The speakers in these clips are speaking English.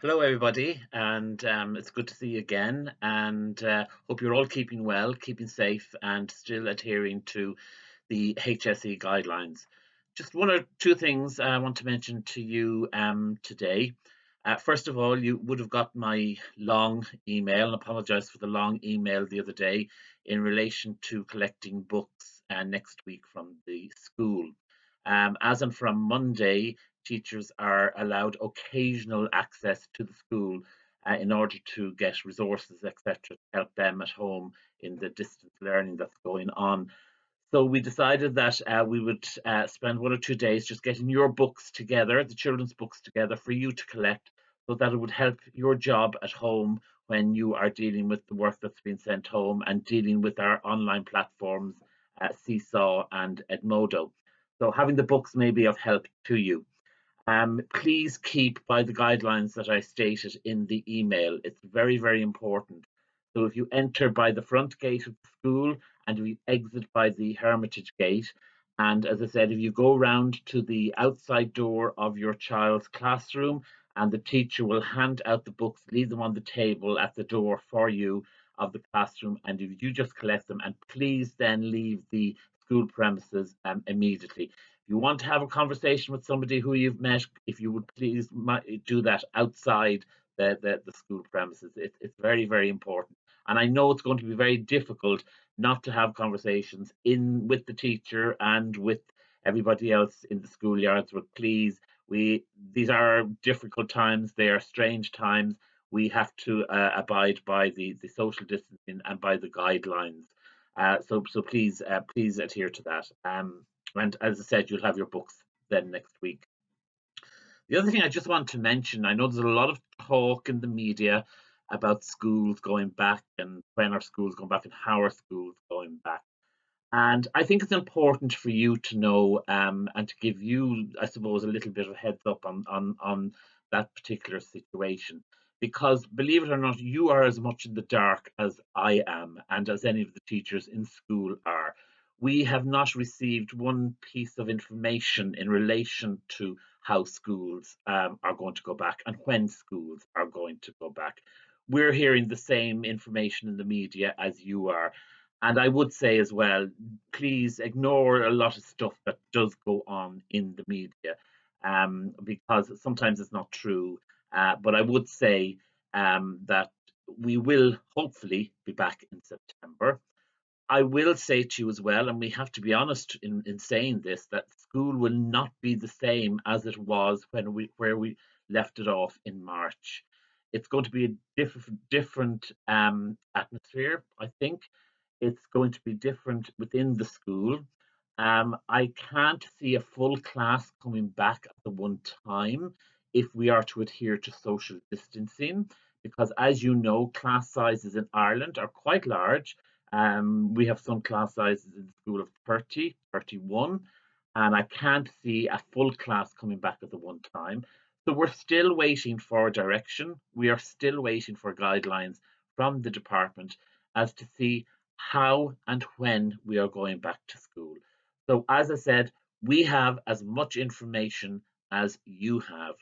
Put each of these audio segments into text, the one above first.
Hello, everybody, and it's good to see you again. And hope you're all keeping well, keeping safe, and still adhering to the HSE guidelines. Just one or two things I want to mention to you today. First of all, you would have got my long email, and apologise for the long email the other day in relation to collecting books next week from the school. As and from Monday, teachers are allowed occasional access to the school in order to get resources, etc., to help them at home in the distance learning that's going on. So we decided that we would spend 1 or 2 days just getting your books together, the children's books together for you to collect, so that it would help your job at home when you are dealing with the work that's been sent home and dealing with our online platforms, Seesaw and Edmodo. So having the books may be of help to you. Please keep by the guidelines that I stated in the email. It's very, very important. So if you enter by the front gate of the school and we exit by the Hermitage gate, and as I said, if you go round to the outside door of your child's classroom, and the teacher will hand out the books, leave them on the table at the door for you of the classroom, and if you just collect them, and please then leave the school premises immediately. If you want to have a conversation with somebody who you've met, if you would please do that outside the school premises. It's very, very important. And I know it's going to be very difficult not to have conversations in with the teacher and with everybody else in the schoolyards, but please, these are difficult times, they are strange times. We have to abide by the social distancing and by the guidelines. So please adhere to that. And as I said, you'll have your books then next week. The other thing I just want to mention, I know there's a lot of talk in the media about schools going back and when are schools going back and how are schools going back. And I think it's important for you to know and to give you, I suppose, a little bit of heads up on that particular situation. Because believe it or not, you are as much in the dark as I am and as any of the teachers in school are. We have not received one piece of information in relation to how schools are going to go back and when schools are going to go back. We're hearing the same information in the media as you are. And I would say as well, please ignore a lot of stuff that does go on in the media because sometimes it's not true. But I would say that we will hopefully be back in September. I will say to you as well, and we have to be honest in saying this, that school will not be the same as it was when where we left it off in March. It's going to be a different atmosphere, I think. It's going to be different within the school. I can't see a full class coming back at the one time if we are to adhere to social distancing, because as you know, class sizes in Ireland are quite large. We have some class sizes in the school of 30, 31, and I can't see a full class coming back at the one time. So we're still waiting for direction. We are still waiting for guidelines from the department as to see how and when we are going back to school. So, as I said, we have as much information as you have.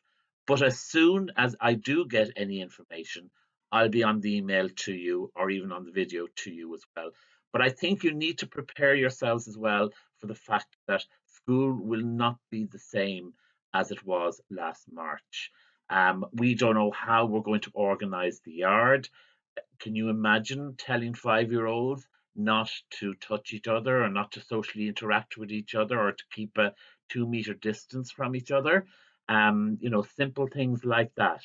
But as soon as I do get any information, I'll be on the email to you or even on the video to you as well. But I think you need to prepare yourselves as well for the fact that school will not be the same as it was last March. We don't know how we're going to organise the yard. Can you imagine telling 5-year-olds not to touch each other or not to socially interact with each other or to keep a 2 meter distance from each other? Simple things like that.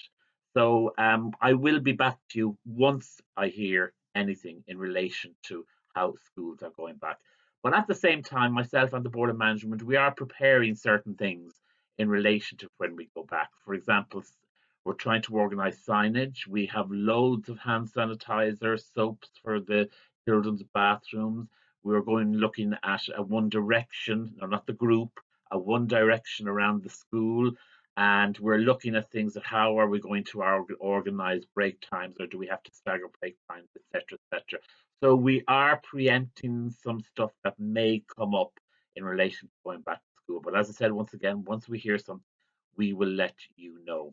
So I will be back to you once I hear anything in relation to how schools are going back. But at the same time, myself and the Board of Management, we are preparing certain things in relation to when we go back. For example, we're trying to organise signage. We have loads of hand sanitizer, soaps for the children's bathrooms. We're going looking at a One Direction, no, not the group, a One Direction around the school. And we're looking at things of how are we going to organise break times, or do we have to stagger break times, etc., etc. So we are preempting some stuff that may come up in relation to going back to school. But as I said, once again, once we hear something, we will let you know.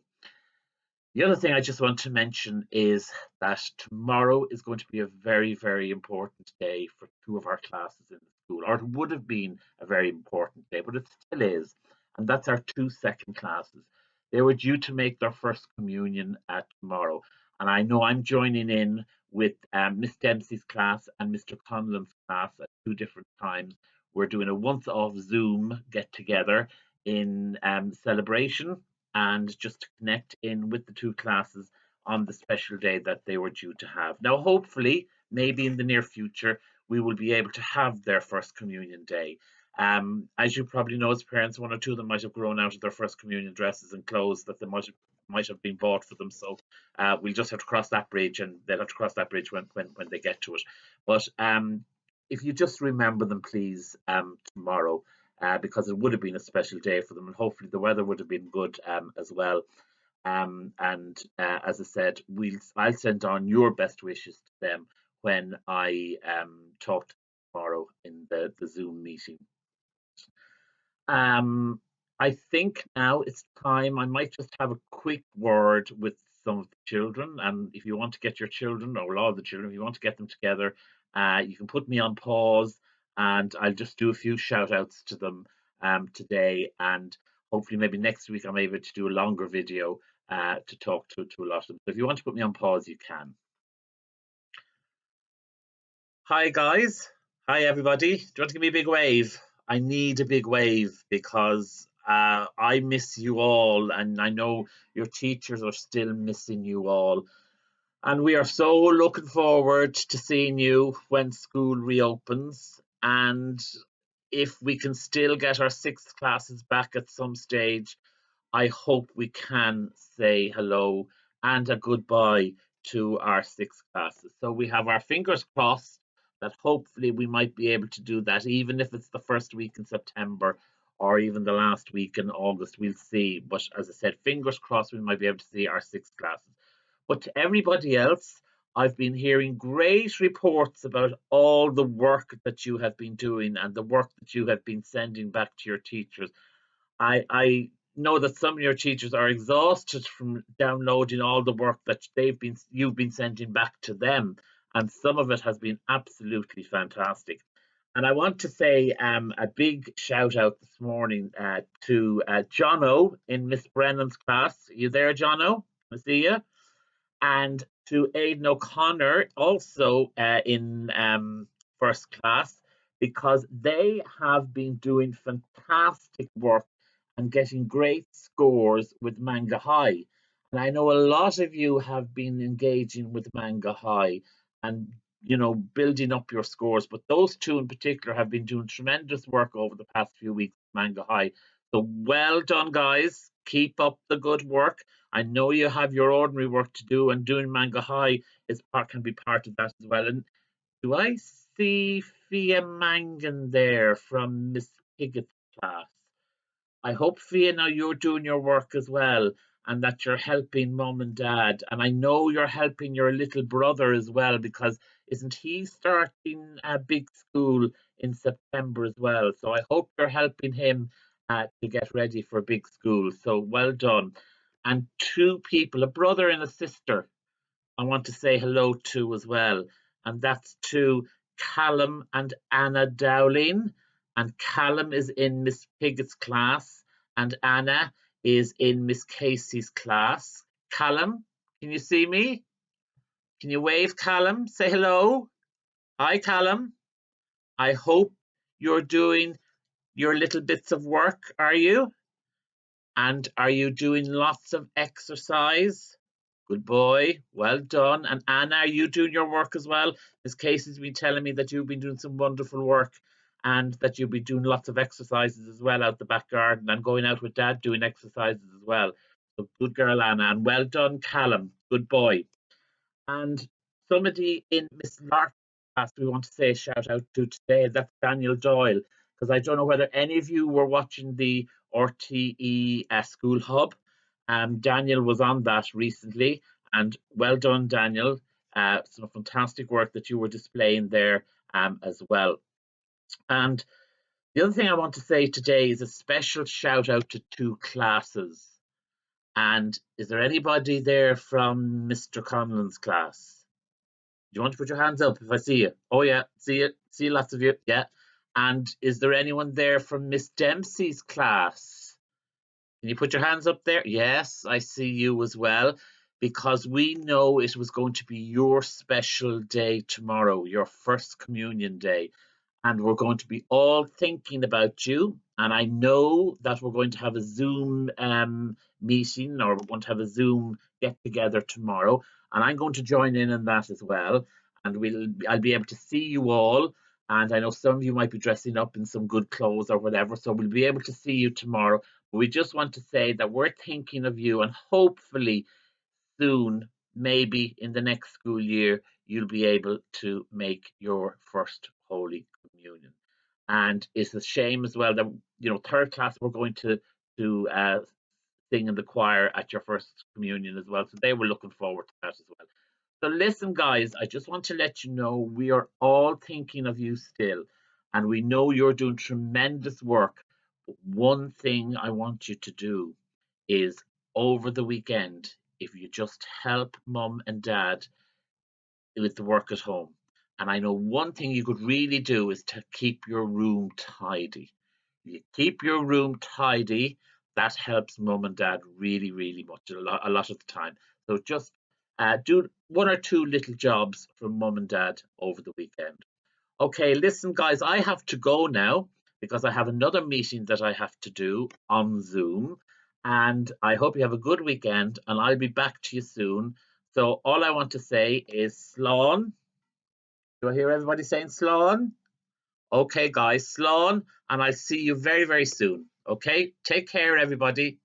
The other thing I just want to mention is that tomorrow is going to be a very, very important day for two of our classes in the school, or it would have been a very important day, but it still is. And that's our two second classes. They were due to make their first communion at tomorrow. And I know I'm joining in with Miss Dempsey's class and Mr. Conlon's class at two different times. We're doing a once off Zoom get together in celebration and just to connect in with the two classes on the special day that they were due to have. Now, hopefully, maybe in the near future, we will be able to have their first communion day. As you probably know, as parents, one or two of them might have grown out of their first communion dresses and clothes that they might have been bought for them. So we'll just have to cross that bridge, and they'll have to cross that bridge when they get to it. But if you just remember them, please, tomorrow, because it would have been a special day for them, and hopefully the weather would have been good as well. And as I said, I'll send on your best wishes to them when I talk to them tomorrow in the Zoom meeting. Um, I think now it's time. I might just have a quick word with some of the children, and if you want to get your children, or all the children, if you want to get them together, you can put me on pause, and I'll just do a few shout outs to them today, and hopefully maybe next week I'm able to do a longer video to talk to a lot of them. So if you want to put me on pause, you can. Hi guys. Hi everybody. Do you want to give me a big wave? I need a big wave because I miss you all, and I know your teachers are still missing you all. And we are so looking forward to seeing you when school reopens. And if we can still get our sixth classes back at some stage, I hope we can say hello and a goodbye to our sixth classes. So we have our fingers crossed that hopefully we might be able to do that, even if it's the first week in September or even the last week in August. We'll see. But as I said, fingers crossed we might be able to see our sixth classes. But to everybody else, I've been hearing great reports about all the work that you have been doing and the work that you have been sending back to your teachers. I know that some of your teachers are exhausted from downloading all the work that you've been sending back to them, and some of it has been absolutely fantastic. And I want to say a big shout out this morning to Jono in Miss Brennan's class. Are you there, Jono? I see you. And to Aidan O'Connor, also in first class, because they have been doing fantastic work and getting great scores with Manga High. And I know a lot of you have been engaging with Manga High and building up your scores, but those two in particular have been doing tremendous work over the past few weeks with Manga High. So well done, guys. Keep up the good work. I know you have your ordinary work to do, and doing Manga High can be part of that as well. And do I see Fia Mangan there from Miss Piggott's class? I hope, Fiona, you're doing your work as well and that you're helping mum and dad. And I know you're helping your little brother as well, because isn't he starting a big school in September as well? So I hope you're helping him to get ready for big school. So well done. And two people, a brother and a sister, I want to say hello to as well, and that's to Callum and Anna Dowling. And Callum is in Miss Piggott's class, and Anna is in Miss Casey's class. Callum, can you see me? Can you wave, Callum? Say hello. Hi, Callum. I hope you're doing your little bits of work, are you? And are you doing lots of exercise? Good boy. Well done. And Anna, are you doing your work as well? Miss Casey's been telling me that you've been doing some wonderful work and that you'll be doing lots of exercises as well out the back garden and going out with Dad doing exercises as well. So good girl, Anna. And well done, Callum. Good boy. And somebody in Miss Lark's class we want to say a shout out to today. That's Daniel Doyle. Because I don't know whether any of you were watching the RTE School Hub. Daniel was on that recently, and well done, Daniel. Some fantastic work that you were displaying there as well. And the other thing I want to say today is a special shout out to two classes. And is there anybody there from Mr. Conlon's class? Do you want to put your hands up if I see you? Oh yeah, see you. See lots of you. Yeah. And is there anyone there from Miss Dempsey's class? Can you put your hands up there? Yes, I see you as well. Because we know it was going to be your special day tomorrow, your first communion day. And we're going to be all thinking about you. And I know that we're going to have a Zoom meeting, or we're going to have a Zoom get together tomorrow. And I'm going to join in on that as well. And I'll be able to see you all. And I know some of you might be dressing up in some good clothes or whatever. So we'll be able to see you tomorrow. But we just want to say that we're thinking of you, and hopefully soon, maybe in the next school year, you'll be able to make your first Holy Communion. And it's a shame as well that third class we're going to sing in the choir at your first communion as well. So they were looking forward to that as well. So listen, guys, I just want to let you know we are all thinking of you still, and we know you're doing tremendous work. But one thing I want you to do is over the weekend, if you just help mum and dad with the work at home. And I know one thing you could really do is to keep your room tidy. You keep your room tidy, that helps mum and dad really, really much, a lot of the time. So just do one or two little jobs for mum and dad over the weekend. Okay, listen, guys, I have to go now because I have another meeting that I have to do on Zoom. And I hope you have a good weekend, and I'll be back to you soon. So all I want to say is Slán. Do I hear everybody saying Slán? Okay, guys, Slán, and I'll see you very, very soon. Okay, take care, everybody.